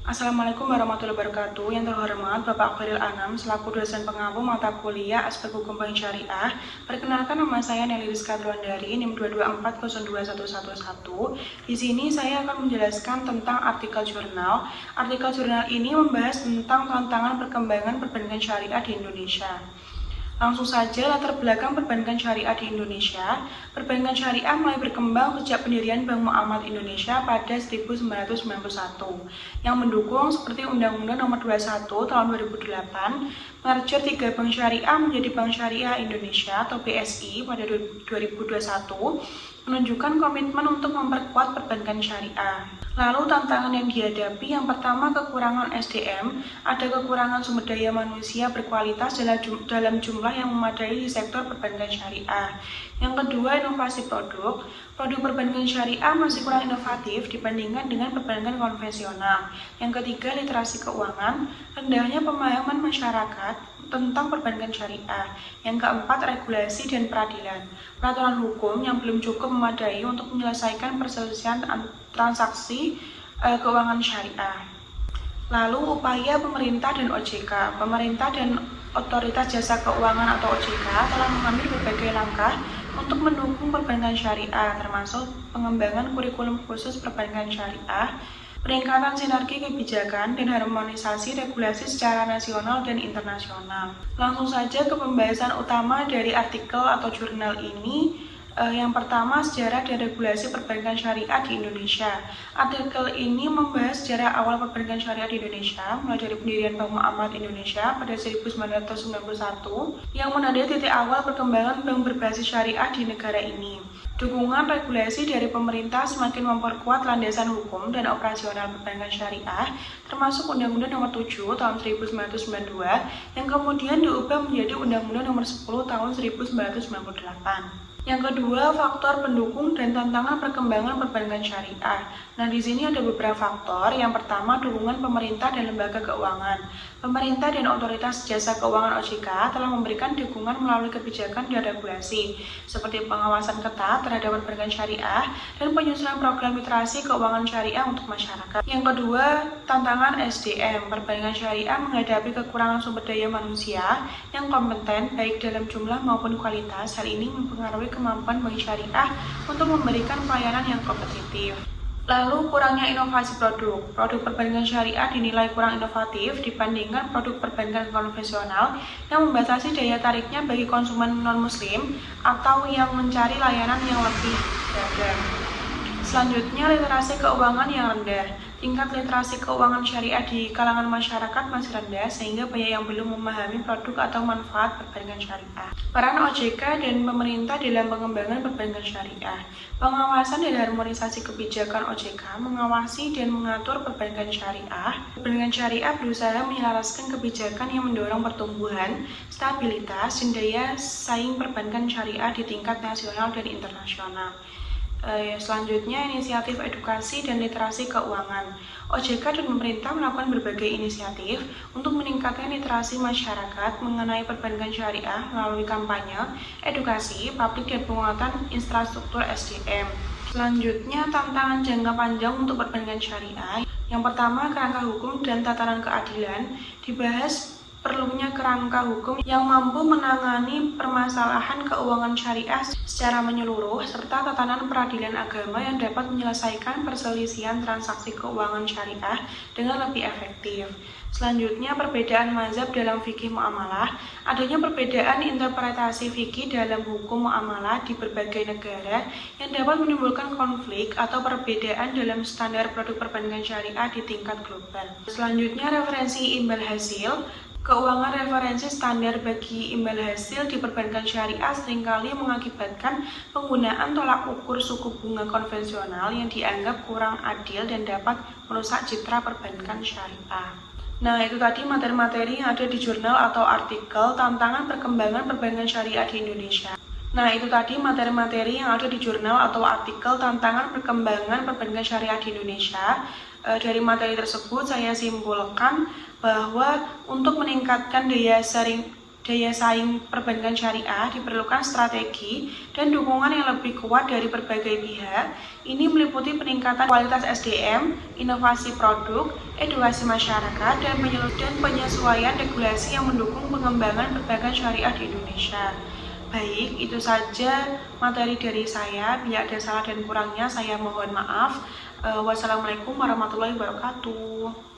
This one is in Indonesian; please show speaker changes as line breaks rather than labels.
Assalamualaikum warahmatullahi wabarakatuh. Yang terhormat Bapak Khairil Anam selaku dosen pengampu mata kuliah Aspek Hukum Bank Syariah. Perkenalkan, nama saya Nelly Rizka Druandari, NIM 224021111. Di sini saya akan menjelaskan tentang artikel jurnal. Artikel jurnal ini membahas tentang tantangan perkembangan perbankan syariah di Indonesia. Langsung saja latar belakang perbankan syariah di Indonesia. Perbankan syariah mulai berkembang sejak pendirian Bank Muamalat Indonesia pada 1991 yang mendukung seperti Undang-Undang Nomor 21 Tahun 2008, merger 3 bank syariah menjadi Bank Syariah Indonesia atau BSI pada 2021, menunjukkan komitmen untuk memperkuat perbankan syariah. Lalu tantangan yang dihadapi, yang pertama kekurangan SDM, ada kekurangan sumber daya manusia berkualitas dalam jumlah yang memadai di sektor perbankan syariah. Yang kedua, inovasi produk. Produk perbankan syariah masih kurang inovatif dibandingkan dengan perbankan konvensional. Yang ketiga, literasi keuangan, rendahnya pemahaman masyarakat tentang perbankan syariah. Yang keempat, regulasi dan peradilan. Peraturan hukum yang belum cukup memadai untuk menyelesaikan perselisihan transaksi keuangan syariah. Lalu upaya pemerintah dan OJK. Pemerintah dan Otoritas Jasa Keuangan atau OJK telah mengambil berbagai langkah untuk mendukung perbankan syariah, termasuk pengembangan kurikulum khusus perbankan syariah, peningkatan sinergi kebijakan, dan harmonisasi regulasi secara nasional dan internasional. Langsung saja ke pembahasan utama dari artikel atau jurnal ini. Yang pertama, sejarah dan regulasi perbankan syariah di Indonesia. Artikel ini membahas sejarah awal perbankan syariah di Indonesia, mulai dari pendirian Bank Muamalat Indonesia pada 1991, yang menandai titik awal perkembangan bank berbasis syariah di negara ini. Dukungan regulasi dari pemerintah semakin memperkuat landasan hukum dan operasional perbankan syariah, termasuk Undang-Undang Nomor 7 Tahun 1992, yang kemudian diubah menjadi Undang-Undang Nomor 10 Tahun 1998. Yang kedua, faktor pendukung dan tantangan perkembangan perbankan syariah. Nah, di sini ada beberapa faktor. Yang pertama, dukungan pemerintah dan lembaga keuangan. Pemerintah dan Otoritas Jasa Keuangan OJK telah memberikan dukungan melalui kebijakan dan regulasi, seperti pengawasan ketat terhadap perbankan syariah dan penyusunan program literasi keuangan syariah untuk masyarakat. Yang kedua, tantangan SDM. Perbankan syariah menghadapi kekurangan sumber daya manusia yang kompeten baik dalam jumlah maupun kualitas. Hal ini mempengaruhi kemampuan bank syariah untuk memberikan pelayanan yang kompetitif. Lalu kurangnya inovasi produk. Produk perbankan syariah dinilai kurang inovatif dibandingkan produk perbankan konvensional yang membatasi daya tariknya bagi konsumen non-muslim atau yang mencari layanan yang lebih beragam. Selanjutnya, literasi keuangan yang rendah. Tingkat literasi keuangan syariah di kalangan masyarakat masih rendah sehingga banyak yang belum memahami produk atau manfaat perbankan syariah. Peran OJK dan pemerintah dalam pengembangan perbankan syariah. Pengawasan dan harmonisasi kebijakan OJK mengawasi dan mengatur perbankan syariah. Perbankan syariah berusaha menyelaraskan kebijakan yang mendorong pertumbuhan, stabilitas, dan daya saing perbankan syariah di tingkat nasional dan internasional. Selanjutnya, inisiatif edukasi dan literasi keuangan. OJK dan pemerintah melakukan berbagai inisiatif untuk meningkatkan literasi masyarakat mengenai perbankan syariah melalui kampanye, edukasi, publik, dan penguatan infrastruktur SDM. Selanjutnya, tantangan jangka panjang untuk perbankan syariah. Yang pertama, kerangka hukum dan tatanan keadilan. Dibahas perlunya kerangka hukum yang mampu menangani permasalahan keuangan syariah secara menyeluruh, serta tatanan peradilan agama yang dapat menyelesaikan perselisihan transaksi keuangan syariah dengan lebih efektif. Selanjutnya, perbedaan mazhab dalam fikih muamalah. Adanya perbedaan interpretasi fikih dalam hukum muamalah di berbagai negara yang dapat menimbulkan konflik atau perbedaan dalam standar produk perbankan syariah di tingkat global. Selanjutnya, referensi imbal hasil. Keuangan referensi standar bagi imbal hasil di perbankan syariah seringkali mengakibatkan penggunaan tolak ukur suku bunga konvensional yang dianggap kurang adil dan dapat merusak citra perbankan syariah. Nah, itu tadi materi-materi yang ada di jurnal atau artikel tantangan perkembangan perbankan syariah di Indonesia. Nah, itu tadi materi-materi yang ada di jurnal atau artikel tantangan perkembangan perbankan syariah di Indonesia. Dari materi tersebut saya simpulkan bahwa untuk meningkatkan daya saing perbankan syariah diperlukan strategi dan dukungan yang lebih kuat dari berbagai pihak. Ini meliputi peningkatan kualitas SDM, inovasi produk, edukasi masyarakat, dan penyesuaian regulasi yang mendukung pengembangan perbankan syariah di Indonesia. Baik, itu saja materi dari saya. Bila ada salah dan kurangnya, saya mohon maaf. Wassalamualaikum warahmatullahi wabarakatuh.